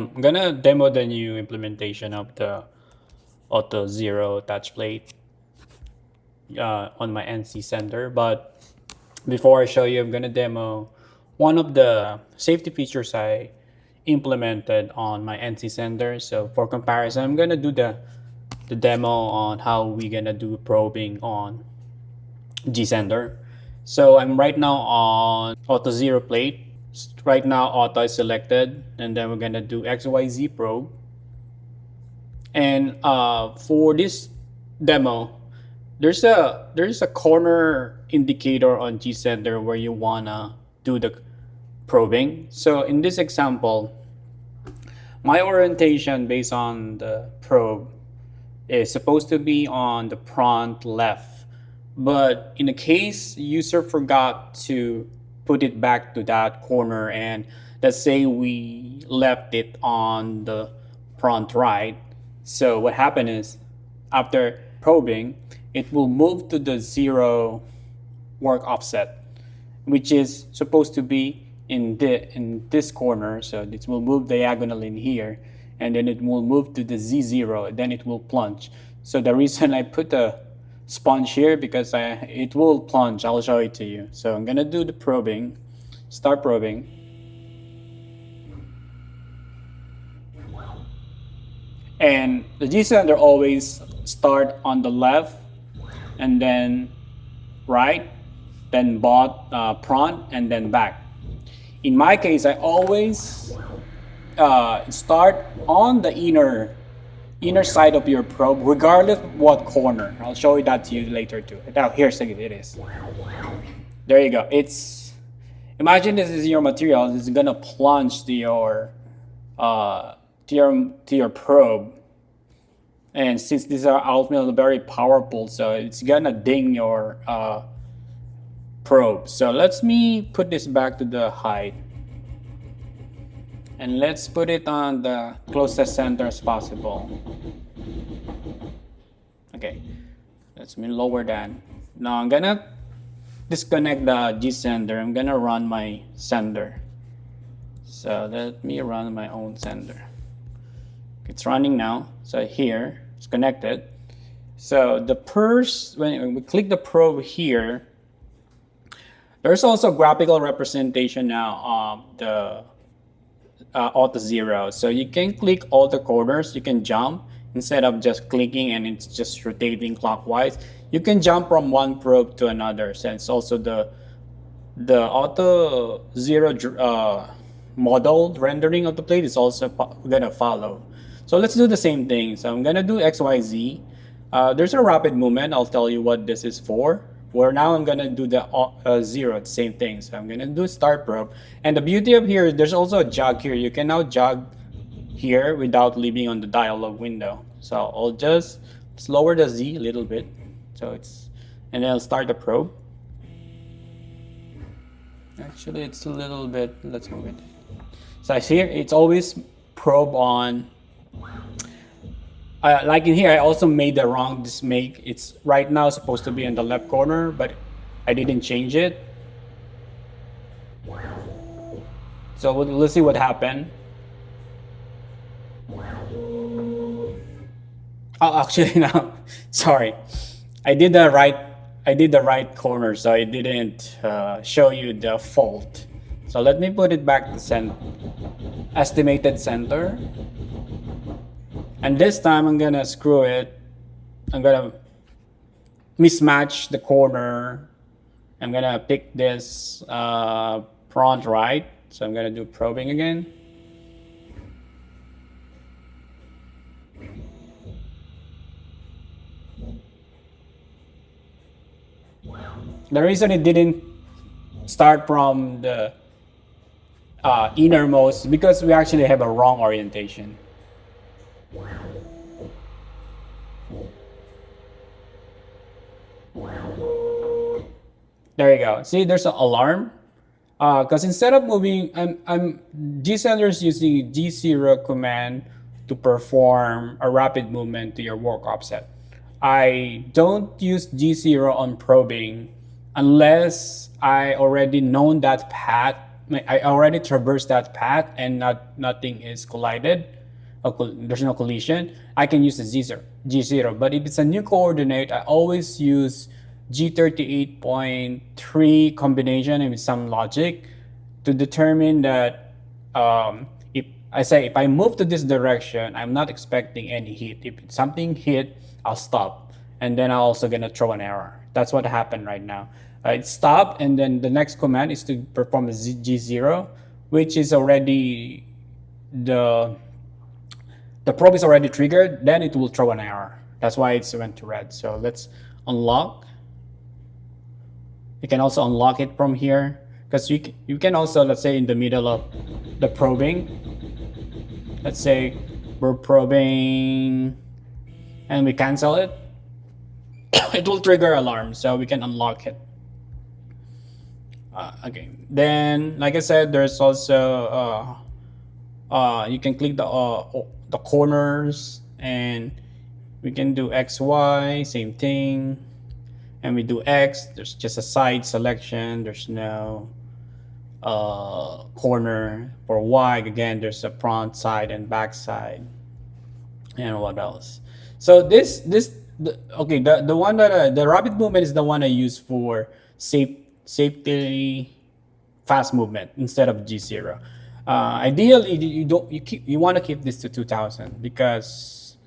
I'm gonna demo the new implementation of the AutoZero Touch Plate on my NC sender. But before I show you, I'm gonna demo one of the safety features I implemented on my NC sender. So for comparison, I'm gonna do the demo on how we gonna do probing on G sender. So I'm right now on AutoZero Plate. Right now, auto is selected, and then we're gonna do XYZ probe. And for this demo, there's a corner indicator on G sender where you wanna do the probing. So in this example, my orientation based on the probe is supposed to be on the front left. But in the case user forgot to put it back to that corner, and let's say we left it on the front right. So what happened is after probing, it will move to the zero work offset, which is supposed to be in this corner. So it will move diagonal in here, and then it will move to the Z0, then it will plunge. So the reason I put a sponge here because it will plunge. I'll show it to you. So I'm gonna do the probing, start probing. And the G-cylinder always start on the left and then right, then front, and then back. In my case, I always start on the inner side of your probe, regardless of what corner. I'll show you that to you later too. Now here's it is. There you go. Imagine this is your material. It's gonna plunge to your probe, and since these are ultimately very powerful, so it's gonna ding your probe. So let me put this back to the height, and let's put it on the closest center as possible. Okay, let's lower that. Now I'm gonna disconnect the G sender. I'm gonna run my sender. So let me run my own sender. It's running now. So here it's connected. So when we click the probe here, there's also graphical representation now of the AutoZero. So you can click all the corners. You can jump instead of just clicking and it's just rotating clockwise. You can jump from one probe to another. So it's also the AutoZero model rendering of the plate is also gonna follow. So let's do the same thing. So I'm gonna do XYZ. There's a rapid movement. I'll tell you what this is for. Where now I'm gonna do the zero, the same thing. So I'm gonna do start probe. And the beauty of here, there's also a jog here. You can now jog here without leaving on the dialog window. So I'll just lower the Z a little bit. So and then I'll start the probe. Actually, it's a little bit, let's move it. So I see here, it's always probe on. Like in here, I also made the wrong make. It's right now supposed to be in the left corner, but I didn't change it. So let's see what happened. Oh, actually, no, sorry. I did the right corner, so I didn't show you the fault. So let me put it back to estimated center. And this time I'm gonna screw it. I'm gonna mismatch the corner. I'm gonna pick this front right. So I'm gonna do probing again. The reason it didn't start from the innermost is because we actually have a wrong orientation. There you go. See, there's an alarm. Because instead of moving, G-Sender is using G0 command to perform a rapid movement to your work offset. I don't use G0 on probing unless I already known that path I already traversed that path and nothing is collided, there's no collision, I can use the G0. But if it's a new coordinate, I always use G38.3 combination and with some logic to determine that if I move to this direction, I'm not expecting any hit. If something hit, I'll stop, and then I'm also gonna throw an error. That's what happened right now. It stopped, and then the next command is to perform a G0, which is already the probe is already triggered. Then it will throw an error. That's why it went to red. So let's unlock. You can also unlock it from here, because you can also, let's say in the middle of the probing, let's say we're probing and we cancel it, it will trigger alarm, so we can unlock it. Okay, then like I said, there's also you can click the corners, and we can do XY, same thing, and we do X, there's just a side selection, there's no corner. For Y, again, there's a front side and back side. And what else? So the one that the rapid movement is the one I use for safety fast movement instead of G0. Ideally, you want to keep this to 2000, because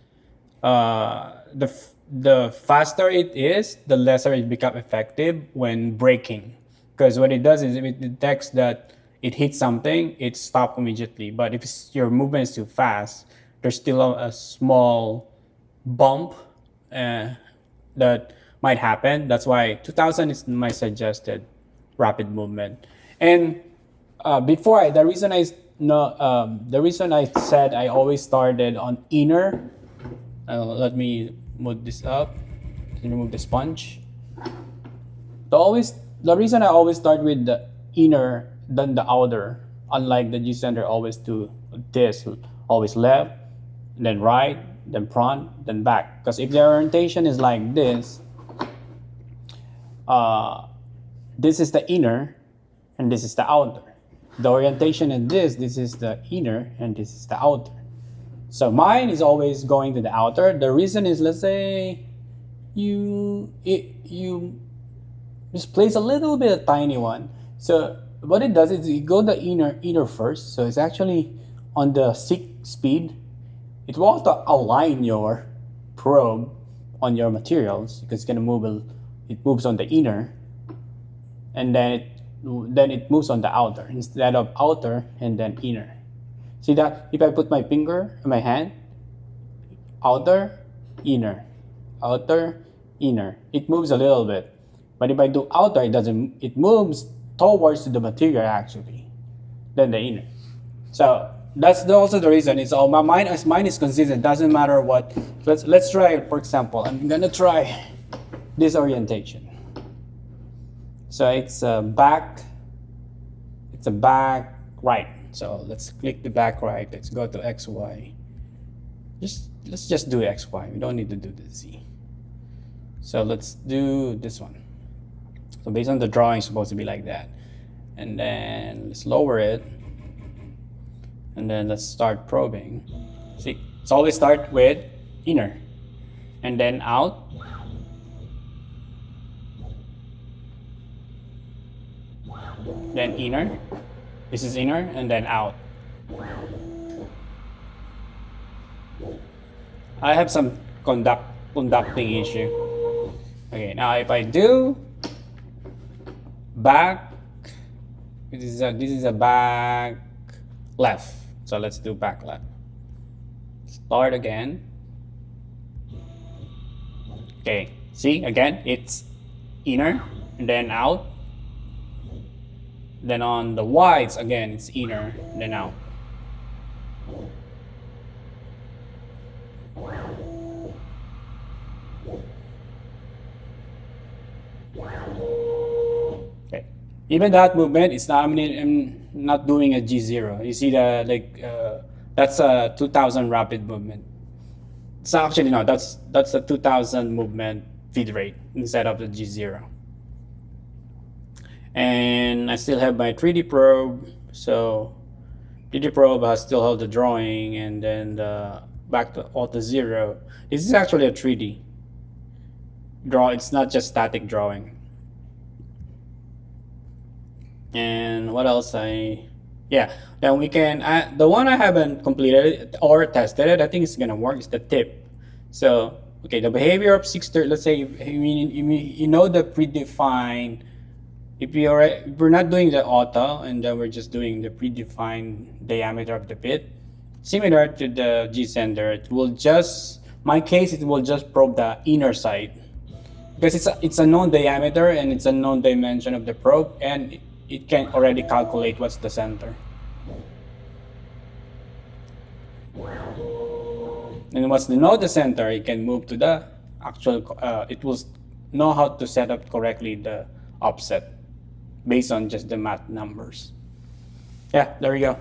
the faster it is, the lesser it becomes effective when braking. Because what it does is, if it detects that it hits something, it stops immediately. But if your movement is too fast, there's still a small bump that might happen. That's why 2000 is my suggested rapid movement. And the reason I said I always started on inner. Let me move this up. Remove the sponge. The reason I always start with the inner than the outer, unlike the G-Center always do this, always left, then right, then front, then back. Because if the orientation is like this is the inner and this is the outer. The orientation is this is the inner and this is the outer. So mine is always going to the outer. The reason is, let's say you misplace a little bit of tiny one. So what it does is you go the inner first. So it's actually on the 6 speed. It will also align your probe on your materials, because it's gonna move. It moves on the inner, and then it moves on the outer instead of outer and then inner. See that? If I put my finger in my hand, outer, inner, outer, inner, it moves a little bit. But if I do outer, it doesn't. It moves towards the material actually, then the inner. So that's also the reason. It's all mine is consistent. Doesn't matter what. Let's try. For example, I'm gonna try this orientation. So it's a back right. So let's click the back right. Let's go to XY. Let's just do XY. We don't need to do the Z. So let's do this one. So based on the drawing, it's supposed to be like that. And then let's lower it. And then let's start probing. See, let's always start with inner and then out. Then inner. This is inner and then out. I have some conducting issue. Okay, now if I do back, this is a back left. So let's do back left. Start again. Okay, see again, it's inner and then out. Then on the Ys again, it's inner and then out. Okay, even that movement is not. I'm not doing a G0. You see that's a 2000 rapid movement. It's actually no. That's a 2000 movement feed rate instead of the G0. And I still have my 3D probe. So 3D probe has still have the drawing, and then back to AutoZero. This is actually a 3D draw. It's not just static drawing. And what else? Yeah. Then we can. The one I haven't completed or tested it. I think it's gonna work. Is the tip. So okay, the behavior of 630. Let's say you know the predefined. If we're not doing the auto, and then we're just doing the predefined diameter of the bit, similar to the G sender, it will just, my case, it will just probe the inner side, because it's a known diameter and it's a known dimension of the probe, and it can already calculate what's the center. And once they know the center, it can move to the actual, it will know how to set up correctly the offset based on just the math numbers. Yeah, there you go.